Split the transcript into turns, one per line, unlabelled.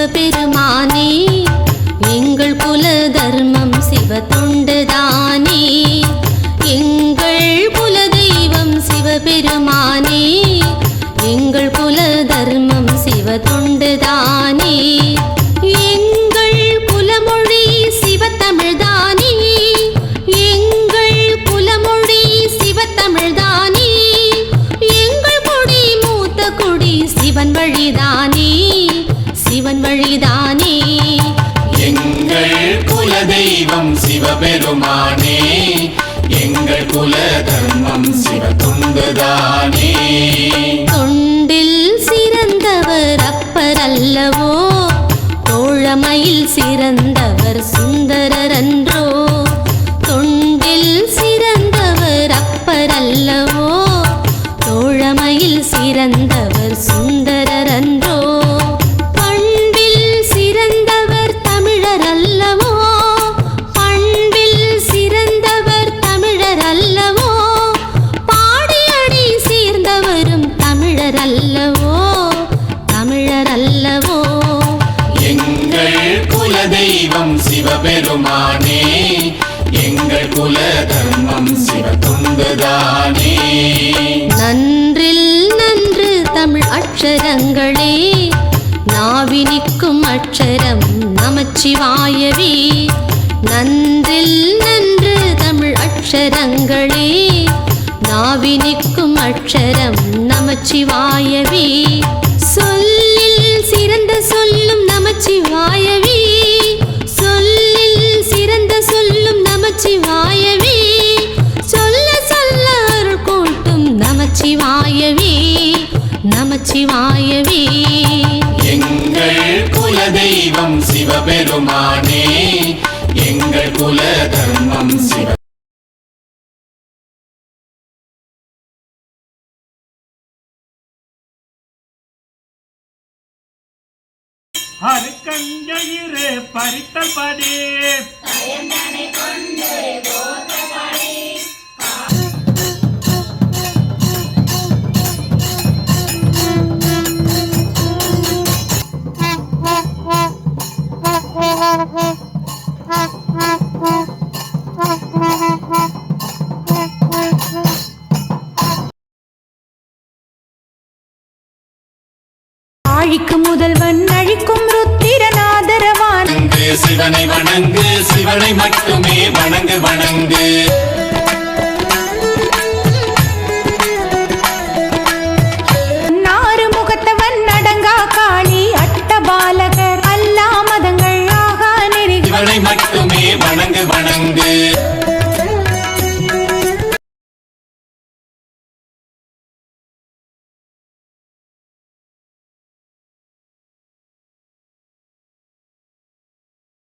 சிவபெருமானே எங்கள் குல தர்மம் சிவ தொண்டுதானே எங்கள் குல தெய்வம் சிவபெருமானே எங்கள் குல தர்மம் சிவ தொண்டுதானே எங்கள் குலமொழி சிவத்தமிழ்தானே எங்கள் குலமொழி சிவத்தமிழ்தானே எங்கள் கொடி மூத்த கொடி சிவன் வழிதானே சிவன் வழிதானே
எங்கள் குல தெய்வம் சிவபெருமானே எங்கள் குல தர்மம் சிவ தொண்டுதானே
தொண்டில் சிறந்தவர் அப்பர் அல்லவோ தோழமையில் சிறந்தவர் சுந்தரர் அன்றோ தொண்டில் சிறந்தவர் அப்பர் அல்லவோ தோழமையில் சிறந்தவர் சுந்தரர் அன்றோ பண்பில் சிறந்தவர் தமிழர் அல்லவோ பண்பில் சிறந்தவர் தமிழர் அல்லவோ பாடியடி சேர்ந்தவரும் தமிழர் அல்லவோ தமிழர் அல்லவோ
எங்கள் குல தெய்வம் சிவபெருமானே எங்கள் குல தர்மம் சிவ தொண்டுதானே
நன்றில் நன்று தமிழ் அக்ஷரங்களே நாவினிக்கும் அக்ஷரம் நமச்சிவாயவே நன்றில் நன்று தமிழ் அக்ஷரங்களே நாவினிக்கும் அக்ஷரம் நமச்சிவாயவே சொல்லில் சிறந்த சொல்லும் நமச்சிவாயவே சொல்லில் சிறந்த சொல்லும் நமச்சிவாயவே சொல்ல சொல்ல அருள் கூட்டும் நமச்சிவாயவே நமச்சிவாயவே
எங்கள் குல தெய்வம் சிவபெருமானே எங்கள் குல தர்மம் சிவ
அருக்கஞ்சயிறு பறித்தபடி
ஆழிக்கு முதல்வன் அழிக்கும் ருத்திரநாதரவான்
சிவனை வணங்கு சிவனை மட்டுமே வணங்கு வணங்கு